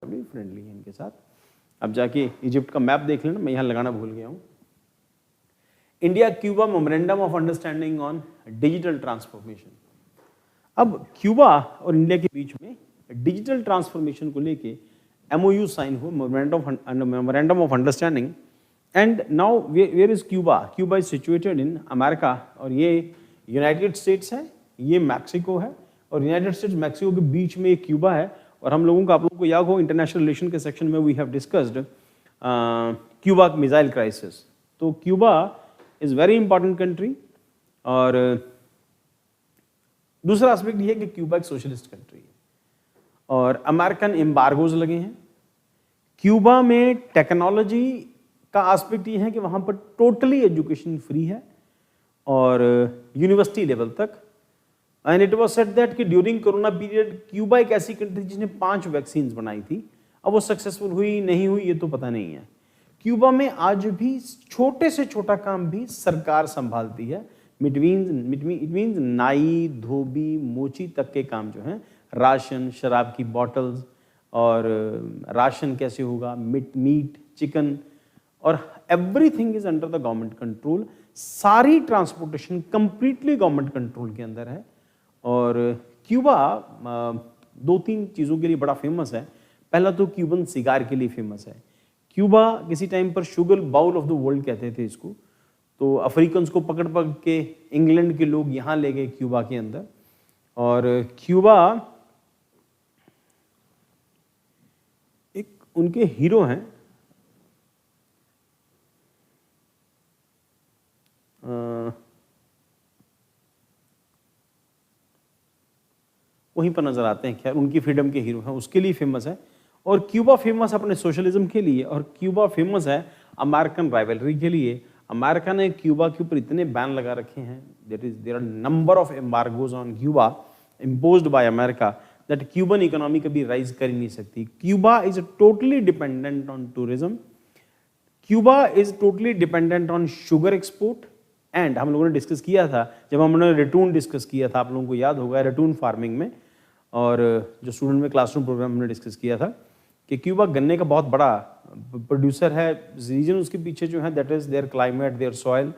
भी फ्रेंडली है इनके साथ। अब जाके इजिप्ट का मैप देख लेना, मैं यहाँ लगाना भूल गया हूँ। India Cuba memorandum of understanding on digital transformation. अब क्यूबा और इंडिया के बीच में डिजिटल ट्रांसफॉर्मेशन को लेके MOU साइन हुआ, memorandum of understanding. And now where is Cuba? Cuba is situated in America, और ये यूनाइटेड स्टेट्स है, ये मैक्सिको है, और यूनाइटेड स्टेट्स मैक्सिको के बीच में एक क्यूबा है। और हम लोगों को, आप लोगों को याद हो, इंटरनेशनल रिलेशन के सेक्शन में we have discussed Cuba missile crisis. तो Cuba is very important country. और दूसरा एस्पेक्ट ये है कि क्यूबा एक सोशलिस्ट कंट्री है और अमेरिकन एम्बार्गोज लगे हैं। क्यूबा में टेक्नोलॉजी का एस्पेक्ट ये है कि वहाँ पर टोटली एजुकेशन फ्री है और यूनिवर्सिटी लेवल तक। And it was said that कि ड्यूरिंग कोरोना पीरियड क्यूबा एक ऐसी कंट्री जिसने 5 वैक्सीन बनाई थी। अब वो सक्सेसफुल हुई नहीं हुई ये तो पता नहीं है। क्यूबा में आज भी छोटे से छोटा काम भी सरकार संभालती है। इट मीन्स नाई, धोबी, मोची तक के काम जो हैं, राशन, शराब की बॉटल्स, और राशन कैसे होगा, मीट, चिकन, और everything is under the government control. सारी ट्रांसपोर्टेशन कंप्लीटली गवर्नमेंट कंट्रोल के अंदर है। और क्यूबा 2-3 चीज़ों के लिए बड़ा फेमस है। पहला तो क्यूबन सिगार के लिए फेमस है। क्यूबा किसी टाइम पर sugar bowl of the world कहते थे इसको। तो अफ्रीकन्स को पकड़ पकड़ के इंग्लैंड के लोग यहाँ ले गए क्यूबा के अंदर। और क्यूबा एक उनके हीरो हैं, वहीं पर नजर आते हैं। खैर, उनकी फ्रीडम के हीरो हैं, उसके लिए फेमस है। और क्यूबा फेमस अपने सोशलिज्म के लिए, और क्यूबा फेमस है अमेरिकन राइवलरी के लिए। अमेरिका ने क्यूबा के ऊपर इतने बैन लगा रखे हैं, there are number of embargoes on Cuba imposed by America, that Cuban economy कभी राइज कर ही नहीं सकती। Cuba is totally dependent on tourism. Cuba is totally dependent on sugar export. And हम लोगों ने डिस्कस किया था, जब हमने रेटून डिस्कस किया था, आप लोगों को याद होगा, रेटून फार्मिंग में, और जो स्टूडेंट में क्लासरूम प्रोग्राम हमने डिस्कस किया था कि क्यूबा गन्ने का बहुत बड़ा प्रोड्यूसर है। रीजन उसके पीछे जो है, that is their climate, their soil,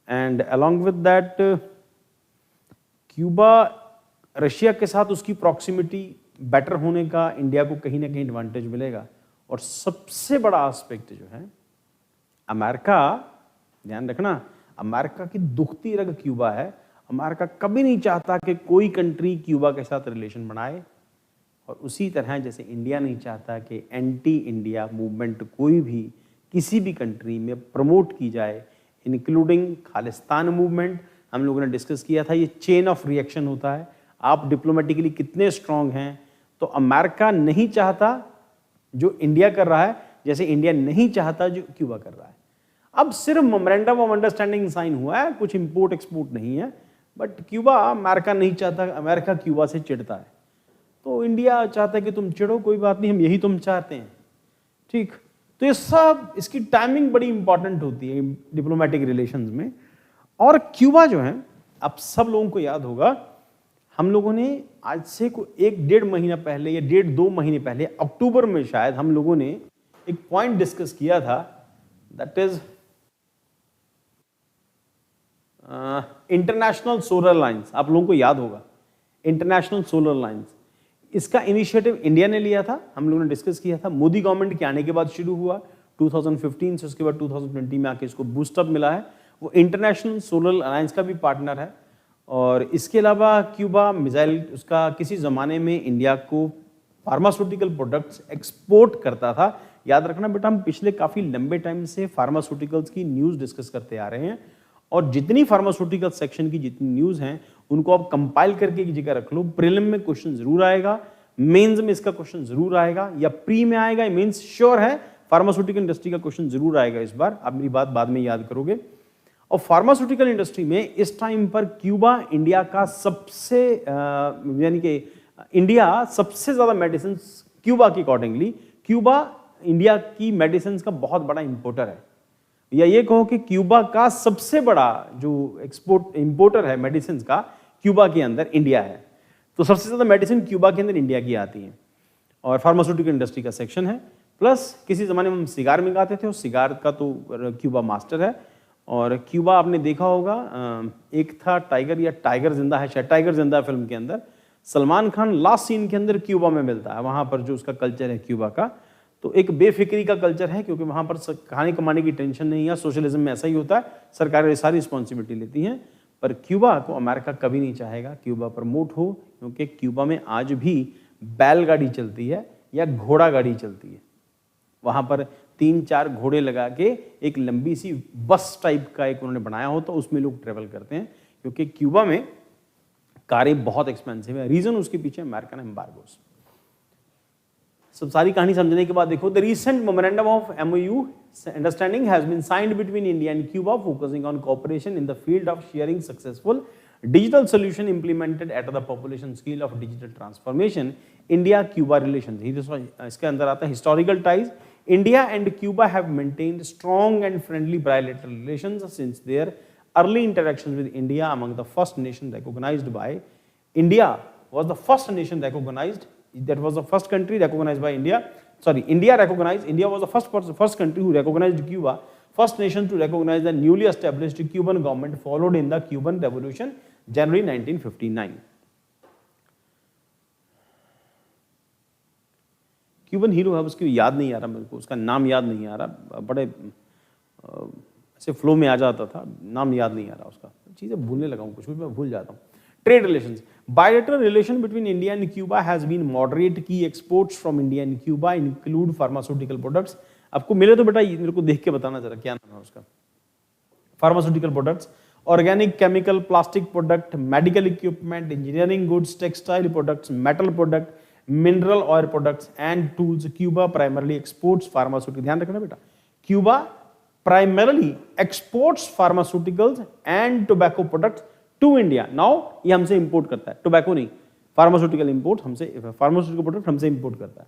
and along with that Cuba Russia के साथ उसकी प्रॉक्सिमिटी बेटर होने का इंडिया को कहीं ना कहीं एडवांटेज मिलेगा। और सबसे बड़ा एस्पेक्ट जो है, अमेरिका, ध्यान रखना, अमेरिका की दुखती रग क्यूबा है। अमेरिका कभी नहीं चाहता कि कोई कंट्री क्यूबा के साथ रिलेशन बनाए, और उसी तरह जैसे इंडिया नहीं चाहता कि एंटी इंडिया मूवमेंट कोई भी किसी भी कंट्री में प्रमोट की जाए, इंक्लूडिंग खालिस्तान मूवमेंट। हम लोगों ने डिस्कस किया था, ये चेन ऑफ रिएक्शन होता है, आप डिप्लोमेटिकली कितने स्ट्रांग हैं। तो अमेरिका नहीं चाहता जो इंडिया कर रहा है, जैसे इंडिया नहीं चाहता जो क्यूबा कर रहा है। अब सिर्फ मेमोरेंडम ऑफ अंडरस्टैंडिंग साइन हुआ है, कुछ इंपोर्ट एक्सपोर्ट नहीं है, बट क्यूबा, अमेरिका नहीं चाहता, अमेरिका क्यूबा से चिढ़ता है। तो इंडिया चाहता है कि तुम चिढ़ो, कोई बात नहीं, हम यही तुम चाहते हैं, ठीक। तो ये सब, इसकी टाइमिंग बड़ी इंपॉर्टेंट होती है डिप्लोमेटिक रिलेशंस में। और क्यूबा जो है, अब सब लोगों को याद होगा, हम लोगों ने आज से 1-1.5 महीना पहले या 1.5-2 महीने पहले, अक्टूबर में शायद, हम लोगों ने एक पॉइंट डिस्कस किया था, that is international solar lines. आप लोगों को याद होगा, इंटरनेशनल सोलर लाइंस, इसका इनिशिएटिव इंडिया ने लिया था। हम लोगों ने डिस्कस किया था, मोदी गवर्नमेंट के आने के बाद शुरू हुआ 2015 से, उसके बाद 2020 में आके इसको बूस्टअप मिला है। वो इंटरनेशनल सोलर अलायंस का भी पार्टनर है। और इसके अलावा क्यूबा मिसाइल, उसका किसी ज़माने में इंडिया को फार्मास्यूटिकल प्रोडक्ट्स एक्सपोर्ट करता था। याद रखना बेटा, हम पिछले काफ़ी लंबे टाइम से फार्मास्यूटिकल्स की न्यूज़ डिस्कस करते आ रहे हैं, और जितनी फार्मास्यूटिकल सेक्शन की जितनी न्यूज़ हैं उनको आप कंपाइल करके एक जगह रख लो। प्रीलिम में क्वेश्चन जरूर आएगा, मेंस में इसका क्वेश्चन जरूर आएगा, या प्री में आएगा, मेंस श्योर है, फार्मास्यूटिकल इंडस्ट्री का क्वेश्चन जरूर आएगा इस बार। आप मेरी बात बाद में याद करोगे। और फार्मास्यूटिकल इंडस्ट्री में इस टाइम पर क्यूबा इंडिया का सबसे, यानी कि इंडिया सबसे ज्यादा मेडिसिन, क्यूबा के अकॉर्डिंगली क्यूबा इंडिया की मेडिसिन का बहुत बड़ा इंपोर्टर है, या ये कहो कि क्यूबा का सबसे बड़ा जो इंपोर्टर है मेडिसिन का, क्यूबा के अंदर इंडिया है। तो सबसे ज्यादा मेडिसिन क्यूबा के अंदर इंडिया की आती है। और फार्मास्यूटिकल इंडस्ट्री का सेक्शन है, प्लस किसी ज़माने में हम सिगार मंगाते थे, और सिगार का तो क्यूबा मास्टर है। और क्यूबा आपने देखा होगा, एक था टाइगर या टाइगर जिंदा है, शायद टाइगर जिंदा है फिल्म के अंदर, सलमान खान लास्ट सीन के अंदर क्यूबा में मिलता है, वहाँ पर जो उसका कल्चर है क्यूबा का, तो एक बेफिक्री का कल्चर है, क्योंकि वहाँ पर खाने कमाने की टेंशन नहीं है। सोशलिज्म में ऐसा ही होता है, सरकारें सारी रिस्पॉन्सिबिलिटी लेती हैं, पर क्यूबा को अमेरिका कभी नहीं चाहेगा क्यूबा प्रमोट हो, क्योंकि क्यूबा में आज भी बैलगाड़ी चलती है या घोड़ा गाड़ी चलती है। वहाँ पर 3-4 घोड़े लगा के एक लंबी सी बस टाइप का एक उन्होंने बनाया होता, उसमें लोग ट्रेवल करते हैं, क्योंकि क्यूबा में कारें बहुत एक्सपेंसिव है। रीजन उसके पीछे अमेरिकन एम्बार्गोस। सब सारी कहानी समझने के बाद देखो, the recent memorandum of MOU understanding has been signed between India and Cuba, focusing on cooperation in the field of sharing successful digital solution implemented at the population scale of digital transformation. India Cuba relations, इसके अंदर आता है historical ties. India and Cuba have maintained strong and friendly bilateral relations since their early interactions with India. Among the first nation recognized by India was the first nation recognized, that was the first country recognized by India. Sorry, India recognized, India was the first country who recognized Cuba, first nation to recognize the newly established Cuban government, followed in the Cuban Revolution, January 1959. Cuban hero है, उसकी याद नहीं आ रहा मेरे को, उसका नाम याद नहीं आ रहा, बड़े ऐसे फ्लो में आ जाता था, नाम याद नहीं आ रहा उसका, चीज़ें भूलने लगा हूँ, कुछ भी मैं भूल जाता हूँ। Trade relations, bilateral relation between India and Cuba has been moderate. Key exports from India and Cuba include pharmaceutical products. आपको मिले तो बेटा मेरे को देख के बताना जरा क्या नाम है उसका। Pharmaceutical products, organic, chemical, plastic product, medical equipment, engineering goods, textile products, metal product, mineral oil products and tools. Cuba primarily exports pharmaceutical, ध्यान रखना बेटा, Cuba primarily exports pharmaceuticals and tobacco products to India. Now ये हमसे import करता है, tobacco नहीं, pharmaceutical import हमसे, pharmaceutical product हमसे इंपोर्ट करता है,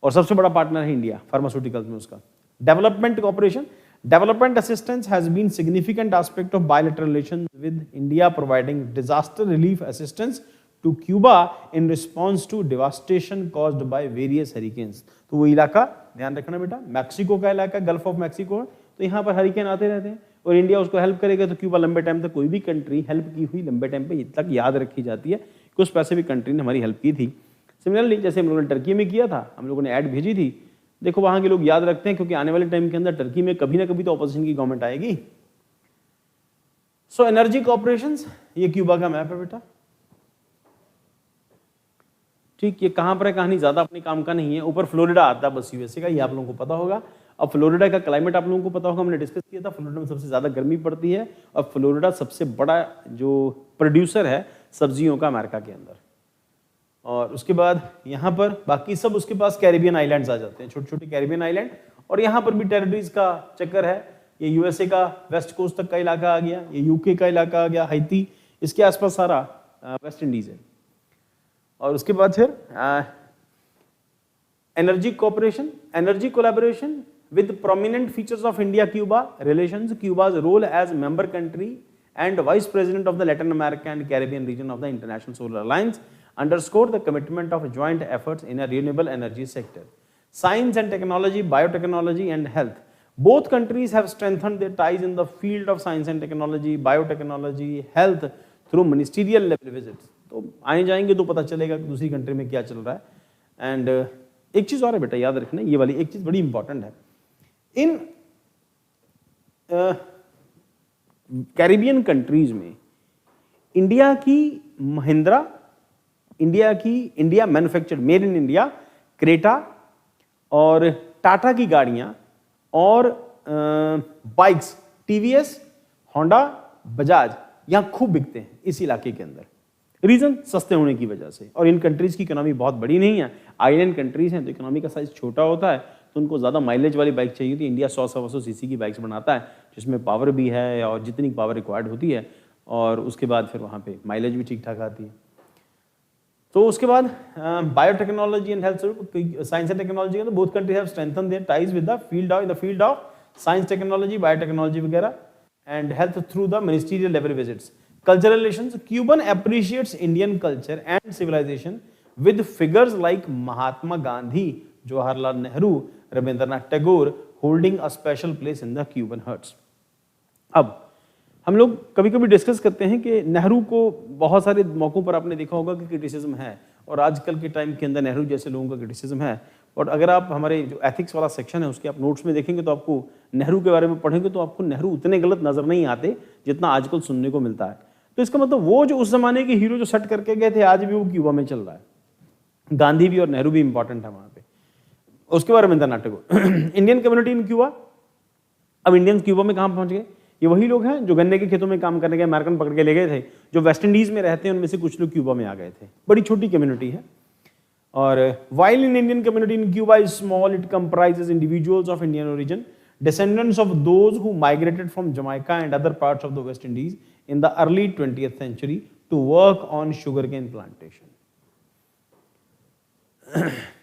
और सबसे बड़ा पार्टनर है इंडिया फार्मास्यूटिकल्स में उसका। Development cooperation, development assistance has been significant aspect of bilateral relations with India, providing disaster relief assistance to Cuba in response to devastation caused by various hurricanes. तो वो इलाका ध्यान रखना बेटा, मैक्सिको का इलाका, गल्फ ऑफ मैक्सिको, तो यहाँ पर हरिकेन आते रहते हैं और इंडिया उसको हेल्प करेगा, तो क्यूबा लंबे टाइम तक, कोई भी कंट्री हेल्प की हुई लंबे टाइम पे तक याद रखी जाती है कि उस पैसे भी कंट्री ने हमारी हेल्प की थी। सिमिलरली जैसे हम लोगों ने टर्की में किया था, हम लोगों ने ऐड भेजी थी, देखो वहां के लोग याद रखते हैं, क्योंकि आने वाले टाइम के अंदर टर्की में कभी ना कभी तो ऑपोजिशन की गवर्नमेंट आएगी। सो एनर्जी कॉर्पोरेशंस, ये क्यूबा का मैप है बेटा, ठीक, ये कहां पर है कहानी ज्यादा अपने काम का नहीं है। ऊपर फ्लोरिडा आता है बस यूएसए का, ये आप लोगों को पता होगा। अब फ्लोरिडा का क्लाइमेट आप लोगों को पता होगा, हमने डिस्कस किया था, फ्लोरिडा में सबसे ज्यादा गर्मी पड़ती है, और फ्लोरिडा सबसे बड़ा जो प्रोड्यूसर है सब्जियों का अमेरिका के अंदर। और उसके बाद यहाँ पर बाकी सब उसके पास कैरिबियन आइलैंड्स आ जाते हैं, छोटे छोटे कैरिबियन आइलैंड, और यहाँ पर भी टेरिटरीज का चक्कर है। ये यूएसए का वेस्ट कोस्ट तक का इलाका आ गया, ये यूके का इलाका आ गया, हैती, इसके आसपास सारा वेस्ट इंडीज है। और उसके बाद फिर energy cooperation, energy collaboration with prominent features of India-Cuba relations, Cuba's role as member country and vice president of the Latin America and Caribbean region of the International Solar Alliance underscore the commitment of joint efforts in a renewable energy sector. Science and technology, biotechnology and health. Both countries have strengthened their ties in the field of science and technology, biotechnology, health through ministerial level visits. तो आए जाएंगे तो पता चलेगा कि दूसरी country में क्या चल रहा है। एंड एक चीज और है बेटा, याद रखना, ये वाली एक चीज बड़ी इंपॉर्टेंट है। इन कैरिबियन कंट्रीज में इंडिया की Mahindra, India manufactured, made in India, Creta और टाटा की गाड़ियां और बाइक्स, टीवीएस, होंडा, बजाज यहां खूब बिकते हैं इस इलाके के अंदर। रीजन सस्ते होने की वजह से, और इन कंट्रीज की इकोनॉमी बहुत बड़ी नहीं है, आइलैंड कंट्रीज हैं तो इकोनॉमी का साइज छोटा होता है, तो उनको ज़्यादा माइलेज वाली बाइक चाहिए थी। इंडिया 100-150 सीसी की बाइक्स बनाता है जिसमें पावर भी है और जितनी पावर रिक्वायर्ड होती है, और उसके बाद फिर वहाँ पे माइलेज भी ठीक ठाक आती है। तो उसके बाद biotechnology and health, science and technology, तो both country have strengthen their ties with the field of science, technology, biotechnology वगैरह and health through the ministerial level visits. Cultural relations, Cuban appreciates Indian culture and civilization, with figures like Mahatma Gandhi, Jawaharlal Nehru, Rabindranath Tagore holding a special place in the Cuban huts. अब हम लोग कभी कभी discuss करते हैं कि नेहरू को बहुत सारे मौक़ों पर आपने देखा होगा कि क्रिटिसिज्म है, और आजकल के टाइम के अंदर नेहरू जैसे लोगों का क्रिटिसिज्म है। और अगर आप हमारे जो एथिक्स वाला सेक्शन है उसके आप नोट्स में देखेंगे तो आपको नेहरू के बारे में पढ़ेंगे तो आपको नेहरू उतने गलत नज़र नहीं आते जितना आजकल सुनने को मिलता है। तो इसका मतलब वो जो उस जमाने के हीरो जो सेट करके गए थे आज भी वो क्यूबा में चल रहा है। गांधी भी और नेहरू भी इंपॉर्टेंट है वहाँ पे। उसके बारे में नाटक इंडियन कम्युनिटी इन क्यूबा। अब इंडियंस क्यूबा में कहाँ पहुँच गए? ये वही लोग हैं जो गन्ने के खेतों में काम करने गए, अमेरिकन पकड़ के ले गए थे, जो वेस्ट इंडीज में रहते हैं उनमें से कुछ लोग क्यूबा में आ गए थे। बड़ी छोटी कम्युनिटी है। और while in Indian community in Cuba is small, it comprises individuals of Indian origin, descendants of those who migrated from Jamaica and other parts of the West Indies in the early 20th century to work on sugarcane plantation.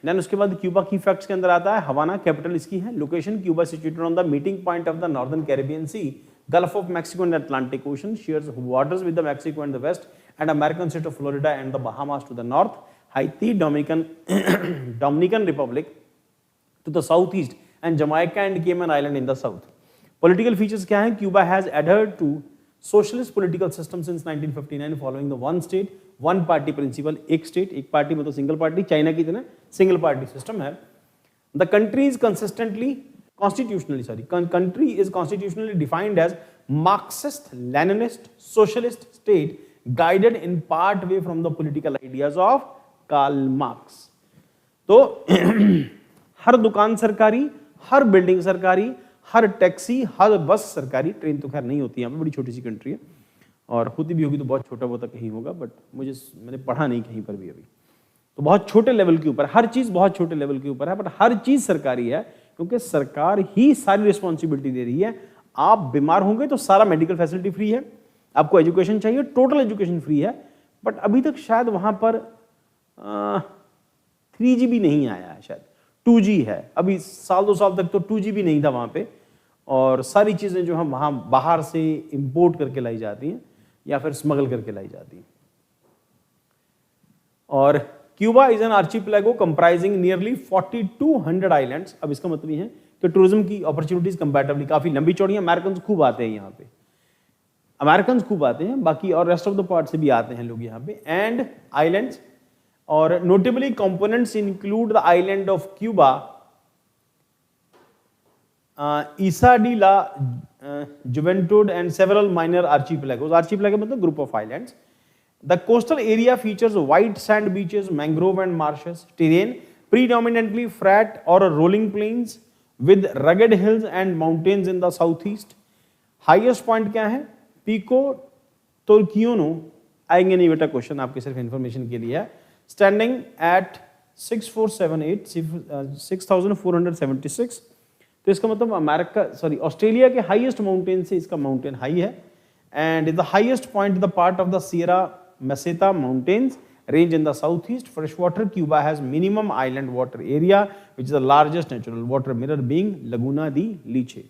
Then उसके बाद Cuba की facts के अंदर आता है हवाना, capital इसकी है। Location Cuba situated on the meeting point of the northern Caribbean Sea, Gulf of Mexico and Atlantic Ocean, shares waters with the Mexico and the west and American state of Florida and the Bahamas to the north, Haiti, Dominican Republic to the southeast and Jamaica and Cayman Island in the south. Political features क्या हैं? Cuba has adhered to socialist political system since 1959 following the one state one party principle. एक state एक party मतलब single party, China की तरह single party system है। The country is constitutionally defined as Marxist, Leninist, socialist state guided in part way from the political ideas of Karl Marx. तो हर दुकान सरकारी, हर building सरकारी, हर टैक्सी, हर बस सरकारी। ट्रेन तो खैर नहीं होती यहाँ पे, बड़ी छोटी सी कंट्री है, और होती भी होगी तो बहुत छोटा बहुत कहीं होगा, बट मैंने पढ़ा नहीं कहीं पर भी अभी। तो बहुत छोटे लेवल के ऊपर, हर चीज़ बहुत छोटे लेवल के ऊपर है, बट हर चीज़ सरकारी है क्योंकि सरकार ही सारी रिस्पॉन्सिबिलिटी दे रही है। आप बीमार होंगे तो सारा मेडिकल फैसिलिटी फ्री है, आपको एजुकेशन चाहिए टोटल एजुकेशन फ्री है। बट अभी तक शायद वहाँ पर 3G भी नहीं आया है, शायद 2G है। अभी साल 2 साल तक तो 2G भी नहीं था वहाँ पे, और सारी चीज़ें जो हम वहाँ बाहर से इंपोर्ट करके लाई जाती हैं या फिर स्मगल करके लाई जाती हैं। और Cuba is an archipelago comprising nearly 4200 islands. अब इसका मतलब ये है कि टूरिज्म की अपॉर्चुनिटीज कंपैरेटिवली काफ़ी लंबी चौड़ी हैं। अमेरिकन खूब आते हैं यहाँ पे, अमेरिकन खूब आते हैं, बाकी और रेस्ट ऑफ द पार्ट से भी आते हैं लोग यहाँ पे। एंड आइलैंड्स और notably components include the island of Cuba, Isa de la Juventud and several minor archipelagos. Archipelago मतलब group of islands. The coastal area features white sand beaches, mangrove and marshes. Terrain predominantly flat or rolling plains with rugged hills and mountains in the southeast. Highest point क्या है? Pico Torquiono। आएंगे नहीं बेटा, question आपके सिर्फ information के लिए है। Standing at 6476, तो इसका मतलब ऑस्ट्रेलिया के हाईएस्ट माउंटेन से इसका माउंटेन हाई है, and the highest point the part of the Sierra Meseta mountains range in the southeast. Freshwater Cuba has minimum island water area, which is the largest natural water mirror being Laguna de Leche.